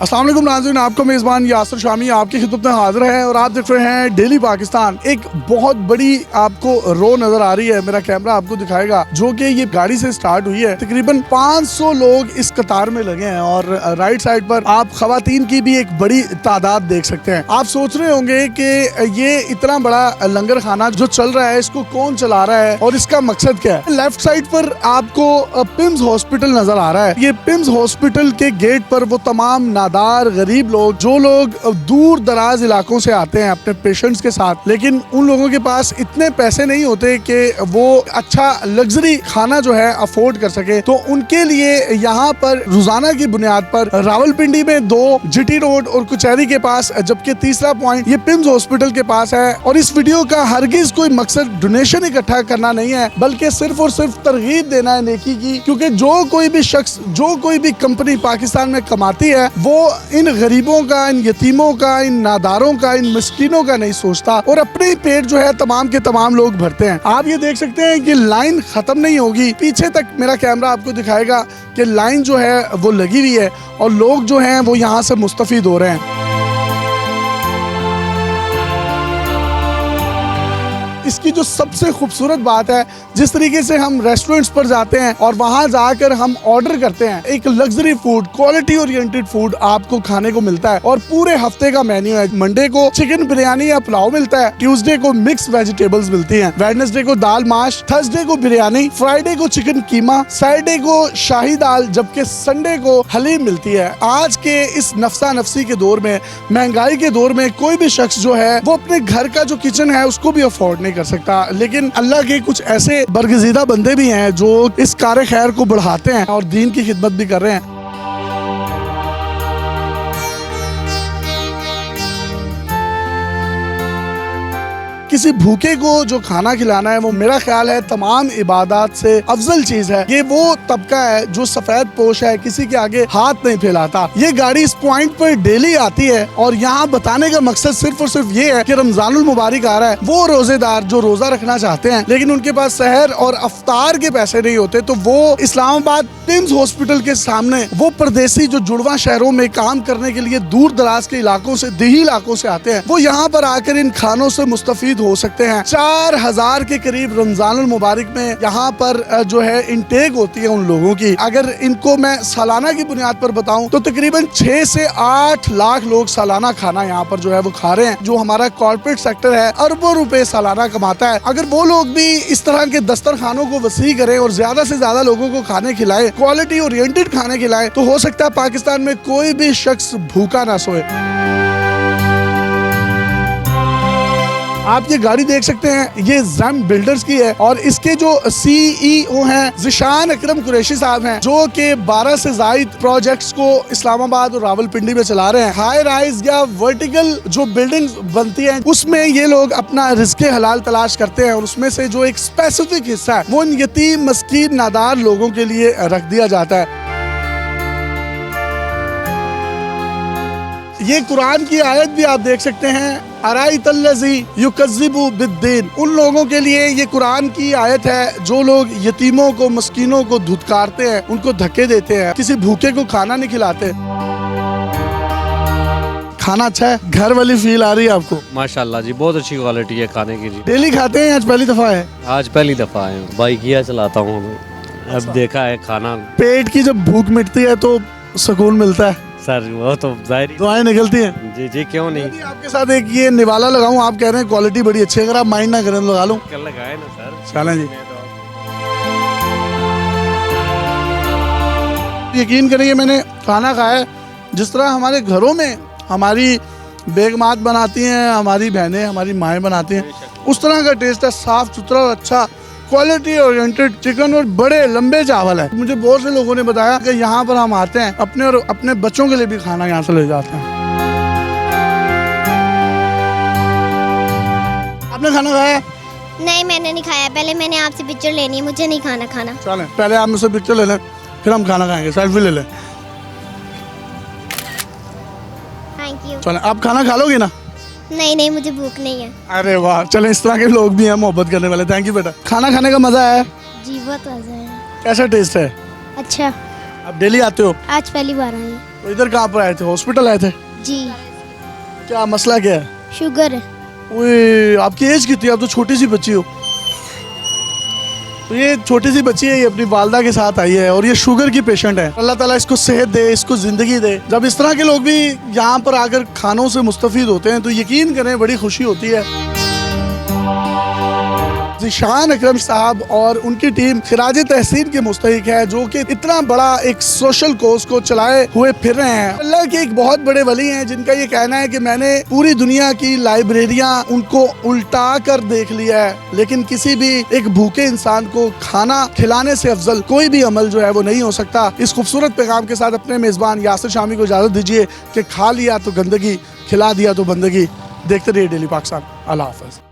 अस्सलाम वालेकुम नाज़रीन, आपका मेज़बान यासिर शामी आपकी खिदमत में हाजिर है और आप देख रहे हैं डेली पाकिस्तान। एक बहुत बड़ी आपको रो नजर आ रही है, मेरा कैमरा आपको दिखाएगा, जो कि ये गाड़ी से स्टार्ट हुई है। तकरीबन 500 लोग इस कतार में लगे हैं और राइट साइड पर आप खवातीन की भी एक बड़ी तादाद देख सकते हैं। आप सोच रहे होंगे कि ये इतना बड़ा लंगर खाना जो चल रहा है, इसको कौन चला रहा है और इसका मकसद क्या है। लेफ्ट साइड पर आपको पिम्स हॉस्पिटल नजर आ रहा है। ये पिम्स हॉस्पिटल के गेट पर वो तमाम नादार गरीब लोग, जो लोग दूर दराज इलाकों से आते हैं अपने पेशेंट्स के साथ, लेकिन उन लोगों के पास इतने पैसे नहीं होते कि वो अच्छा लग्जरी खाना जो है अफोर्ड कर सके, तो उनके लिए यहाँ पर रोजाना की बुनियाद पर रावलपिंडी में 2, जीटी रोड और कुचहरी के पास, जबकि तीसरा पॉइंट ये पिम्स हॉस्पिटल के पास है। और इस वीडियो का हरगिज कोई मकसद डोनेशन इकट्ठा करना नहीं है, बल्कि सिर्फ और सिर्फ तरगीब देना है नेकी की, क्योंकि जो कोई भी शख्स, जो कोई भी कंपनी पाकिस्तान में कमाती है, वो इन गरीबों का, इन यतीमों का, इन नादारों का, इन मिस्कीनों का नहीं सोचता और अपने ही पेट जो है तमाम के तमाम लोग भरते हैं। आप ये देख सकते हैं कि लाइन खत्म नहीं होगी, पीछे तक मेरा कैमरा आपको दिखाएगा कि लाइन जो है वो लगी हुई है और लोग जो हैं वो यहाँ से मुस्तफीद हो रहे हैं। इसकी जो सबसे खूबसूरत बात है, जिस तरीके से हम रेस्टोरेंट्स पर जाते हैं और वहां जाकर हम ऑर्डर करते हैं, एक luxury food, quality oriented food आपको खाने को मिलता है और पूरे हफ्ते का मेन्यू है। मंडे को चिकन बिरयानी या पुलाव मिलता है, ट्यूसडे को मिक्स वेजिटेबल्स मिलती हैं, वेडनेसडे को दाल माश, थर्सडे को बिरयानी, फ्राइडे को चिकन कीमा, सैटरडे को शाही दाल, जबकि संडे को हलीम मिलती है। आज के इस नफसा नफसी के दौर में, महंगाई के दौर में, कोई भी शख्स जो है वो अपने घर का जो किचन है उसको भी अफोर्ड नहीं कर सकता, लेकिन अल्लाह के कुछ ऐसे बरगजीदा बंदे भी हैं जो इस कार खैर को बढ़ाते हैं और दीन की खिदमत भी कर रहे हैं। किसी भूखे को जो खाना खिलाना है, वो मेरा ख्याल है तमाम इबादत से अफजल चीज है। ये वो तबका है जो सफेद पोश है, किसी के आगे हाथ नहीं फैलाता। ये गाड़ी इस पॉइंट पर डेली आती है और यहाँ बताने का मकसद सिर्फ और सिर्फ ये है कि रमजानुल मुबारक आ रहा है। वो रोजेदार जो रोजा रखना चाहते हैं लेकिन उनके पास सहर और अफ्तार के पैसे नहीं होते, तो वो इस्लामाबाद पिम्स हॉस्पिटल के सामने वो परदेसी जो जुड़वा शहरों में काम करने के लिए दूर दराज के इलाकों से, देही इलाकों से आते हैं, वो यहाँ पर आकर इन खानों से मुस्तफीद हो सकते हैं। 4000 के करीब रमजानुल मुबारक में यहाँ पर जो है इंटेक होती है उन लोगों की। अगर इनको मैं सालाना की बुनियाद पर बताऊं तो तकरीबन 6 से 8 लाख लोग सालाना खाना यहाँ पर जो है वो खा रहे हैं। जो हमारा कॉर्पोरेट सेक्टर है अरबों रुपए सालाना कमाता है। अगर वो लोग भी इस तरह के दस्तरखानों को वसी करें और ज्यादा से ज्यादा लोगों को खाने खिलाए, क्वालिटी ओरिएंटेड खाने खिलाए, तो हो सकता है पाकिस्तान में कोई भी शख्स भूखा ना सोए। आप ये गाड़ी देख सकते हैं, ये जैम बिल्डर्स की है और इसके जो CEO हैं ज़िशान अकरम कुरैशी साहब हैं, जो कि 12 से ज़ायद प्रोजेक्ट्स को इस्लामाबाद और रावलपिंडी में चला रहे हैं। हाई राइज या वर्टिकल जो बिल्डिंग्स बनती हैं, उसमें ये लोग अपना रिज़्क़े हलाल तलाश करते हैं और उसमें से जो एक स्पेसिफिक हिस्सा है वो इन यतीम, मस्कीन, नादार लोगों के लिए रख दिया जाता है। ये कुरान की आयत भी आप देख सकते हैं, अराइतल्लज़ी युकज़्ज़िबु बिद्दीन। उन लोगों के लिए ये कुरान की आयत है जो लोग यतीमों को, मस्कीनों को धुतकारते हैं, उनको धक्के देते हैं, किसी भूखे को खाना नहीं खिलाते। खाना अच्छा है, घर वाली फील आ रही है आपको? माशाल्लाह जी, बहुत अच्छी क्वालिटी है खाने की जी। डेली खाते हैं, आज पहली दफा है? आज पहली दफा है, बाइकिया चलाता हूँ, अब देखा है खाना। पेट की जब भूख मिटती है तो सुकून मिलता है सर, वो तो जाहिर दुआएं निकलती हैं। जी जी, क्यों नहीं। आपके साथ एक ये निवाला लगाऊं, आप कह रहे हैं क्वालिटी बड़ी अच्छी है, अगर आप माइंड ना करें लगा लूं। कल लगाए ना सर। चलें जी। यकीन करिए, मैंने खाना खाया है जिस तरह हमारे घरों में हमारी बेगमात बनाती हैं, हमारी बहनें, हमारी माएँ बनाती हैं, उस तरह का टेस्ट है। साफ सुथरा और अच्छा, क्वालिटी ओरिएंटेड चिकन और बड़े लंबे चावल है। मुझे बहुत से लोगों ने बताया कि यहाँ पर हम आते हैं अपने और अपने बच्चों के लिए भी खाना यहाँ से ले जाते हैं। आपने खाना खाया? नहीं, मैंने नहीं खाया। पहले मैंने आपसे पिक्चर लेनी है, मुझे नहीं खाना। चलें, पहले आप मुझसे पिक्चर ले लें, फिर हम खाना खाएंगे, सेल्फी ले लें। Thank you. चलें, आप खाना खा लोगे ना? नहीं नहीं, मुझे भूख नहीं है। अरे वाह, चलें, इस तरह के लोग भी हैं मोहब्बत करने वाले। थैंक यू बेटा। खाना खाने का मजा है? जी बहुत मजा है। कैसा टेस्ट है? अच्छा। आप डेली आते हो? आज पहली बार आई। तो इधर कहाँ पर आए थे, हॉस्पिटल आए थे? जी क्या मसला क्या है? शुगर है। ओए आपकी एज कितनी है? आप तो छोटी सी बच्ची हो। तो ये छोटी सी बच्ची है, ये अपनी वालदा के साथ आई है और ये शुगर की पेशेंट है। अल्लाह ताला इसको सेहत दे, इसको जिंदगी दे। जब इस तरह के लोग भी यहाँ पर आकर खानों से मुस्तफीद होते हैं तो यकीन करें बड़ी खुशी होती है। ज़ीशान अकरम साहब और उनकी टीम खिराज तहसीन के मुस्तहिक है, जो कि इतना बड़ा एक सोशल कोर्स को चलाए हुए फिर रहे हैं। अल्लाह के एक बहुत बड़े वली हैं जिनका ये कहना है कि मैंने पूरी दुनिया की लाइब्रेरियां उनको उल्टा कर देख लिया है, लेकिन किसी भी एक भूखे इंसान को खाना खिलाने से अफजल कोई भी अमल जो है वो नहीं हो सकता। इस खूबसूरत पैगाम के साथ अपने मेज़बान यासिर शामी को इजाज़त दीजिए कि खा लिया तो गंदगी, खिला दिया तो बंदगी। देखते रहिए डेली पाकिस्तान। अल्लाह हाफ़िज़।